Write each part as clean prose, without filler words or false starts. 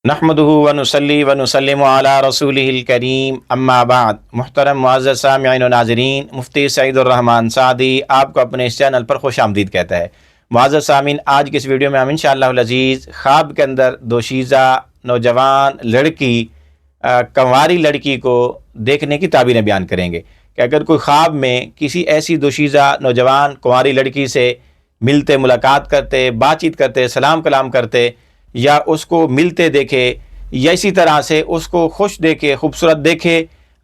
नहमदुहु व नुसल्ली व नुसल्लिमु अला रसूलिहिल करीम अम्मा बाद। मुहतरम मुअज़्ज़ज़ सामिईन व नाज़रीन, मुफ्ती सईदुर रहमान सादी आपको अपने इस चैनल पर खुश आमदीद कहता है। मुअज़्ज़ज़ सामीन, आज की इस वीडियो में हम इंशाअल्लाहुल अज़ीज़ ख्वाब के अंदर दोशीज़ा नौजवान लड़की कंवारी लड़की को देखने की ताबीरें बयान करेंगे कि अगर कोई ख्वाब में किसी ऐसी दोशीज़ा नौजवान कुंवारी लड़की से मिलते, मुलाकात करते, बातचीत करते, सलाम कलाम करते, या उसको मिलते देखे, या इसी तरह से उसको खुश देखे, खूबसूरत देखे,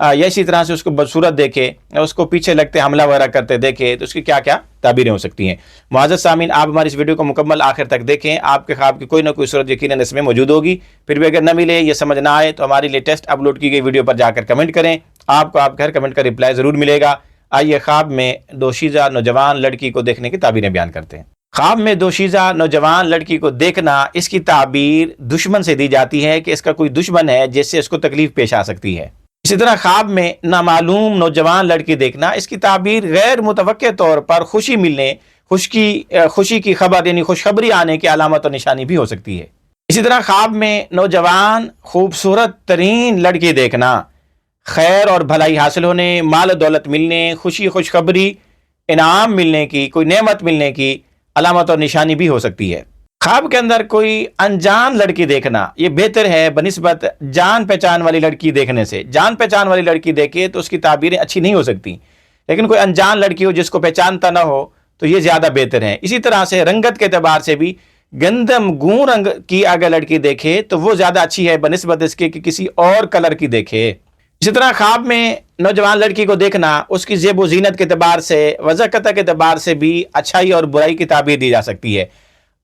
या इसी तरह से उसको बदसूरत देखे, या उसको पीछे लगते हमला वगैरह करते देखे, तो उसकी क्या क्या ताबीरें हो सकती हैं। मुअज़्ज़ज़ सामीन, आप हमारी इस वीडियो को मुकम्मल आखिर तक देखें। आपके ख्वाब की कोई ना कोई सूरत यकीनन इसमें मौजूद होगी। फिर भी अगर न मिले, ये समझ ना आए, तो हमारी लेटेस्ट अपलोड की गई वीडियो पर जाकर कमेंट करें, आपको आपके हर कमेंट का रिप्लाई ज़रूर मिलेगा। आइए ख्वाब में दोशीज़ा नौजवान लड़की को देखने की ताबीरें बयान करते हैं। ख्वाब में दोशीज़ा नौजवान लड़की को देखना, इसकी ताबीर दुश्मन से दी जाती है कि इसका कोई दुश्मन है जिससे इसको तकलीफ पेश आ सकती है। इसी तरह ख्वाब में नामालूम नौजवान लड़की देखना, इसकी ताबीर गैर मुतवक्के तौर पर खुशी मिलने, खुशी की खबर यानी खुशखबरी आने की अलामत और निशानी भी हो सकती है। इसी तरह ख्वाब में नौजवान खूबसूरत तरीन लड़की देखना, खैर और भलाई हासिल होने, माल दौलत मिलने, खुशखबरी, इनाम मिलने की, कोई नेमत मिलने की अलामत और निशानी भी हो सकती है। ख्वाब के अंदर कोई अनजान लड़की देखना, ये बेहतर है बनिस्बत जान पहचान वाली लड़की देखने से। जान पहचान वाली लड़की देखे तो उसकी ताबीरें अच्छी नहीं हो सकती, लेकिन कोई अनजान लड़की हो जिसको पहचानता ना हो तो ये ज़्यादा बेहतर है। इसी तरह से रंगत के अतबार से भी गंदम गूं रंग की अगर लड़की देखे तो वो ज़्यादा अच्छी है बनिस्बत इसके कि किसी और कलर की देखे। इसी तरह ख्वाब में नौजवान लड़की को देखना, उसकी ज़ेब व ज़ीनत के अतबार से, वज़ाकत के अतबार से भी अच्छाई और बुराई की ताबीर दी जा सकती है।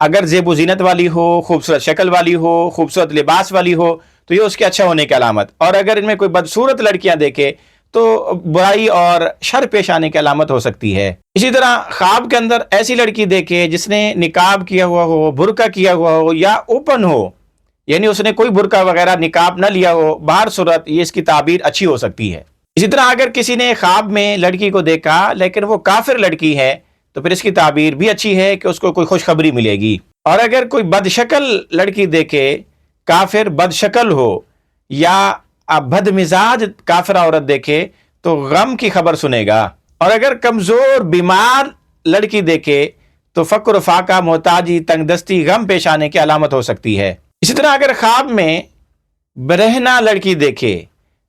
अगर ज़ेब व ज़ीनत वाली हो, खूबसूरत शक्ल वाली हो, खूबसूरत लिबास वाली हो, तो ये उसके अच्छा होने की अलामत। और अगर इनमें कोई बदसूरत लड़कियां देखे तो बुराई और शर पेश आने की अलामत हो सकती है। इसी तरह ख्वाब के अंदर ऐसी लड़की देखे जिसने निकाब किया हुआ हो, बुरका किया हुआ हो, या ओपन हो, यानी उसने कोई बुरका वगैरह निकाब न लिया हो, बाहर सूरत, ये इसकी ताबीर अच्छी हो सकती है। इसी तरह अगर किसी ने ख्वाब में लड़की को देखा लेकिन वो काफिर लड़की है तो फिर इसकी ताबीर भी अच्छी है कि उसको कोई खुशखबरी मिलेगी। और अगर कोई बदशक्ल लड़की देखे, काफिर बदशक्ल हो, या बदमिजाज काफिर औरत देखे तो गम की खबर सुनेगा। और अगर कमजोर बीमार लड़की देखे तो फक्र फाका, मोहताजी, तंगदस्ती, गम पेश आने की अलामत हो सकती है। इसी तरह अगर ख्वाब में बरहना लड़की देखे,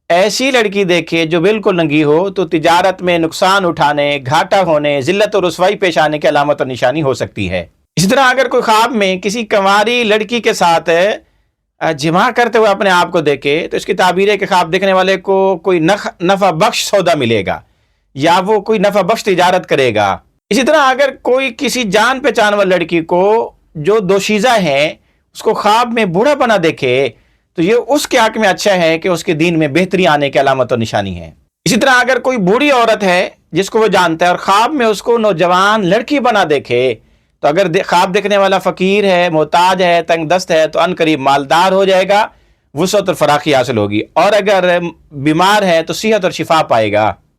ऐसी लड़की देखे जो बिल्कुल नंगी हो, तो तिजारत में नुकसान उठाने, घाटा होने, जिल्लत और रुसवाई पेश आने की अलामत और निशानी हो सकती है। इसी तरह अगर कोई ख्वाब में किसी कंवारी लड़की के साथ जिमा करते हुए अपने आप को देखे तो इसकी ताबीर है कि ख्वाब देखने वाले को कोई नफ़ा बख्श सौदा मिलेगा, या वो कोई नफ़ा बख्श तिजारत करेगा। इसी तरह अगर कोई किसी जान पहचान वाली लड़की को जो दोशीज़ा है उसको ख्वाब में बूढ़ा बना देखे तो ये उसके हक में अच्छा है कि उसके दीन में बेहतरी आने की अलामत और निशानी है। इसी तरह अगर कोई बूढ़ी औरत है जिसको वो जानता है और ख्वाब में उसको नौजवान लड़की बना देखे, तो अगर ख्वाब देखने वाला फ़कीर है, मोहताज है, तंगदस्त है, तो अनकरीब मालदार हो जाएगा, वुसअत और फराखी हासिल होगी। और अगर बीमार है तो सेहत और शिफा पाएगा।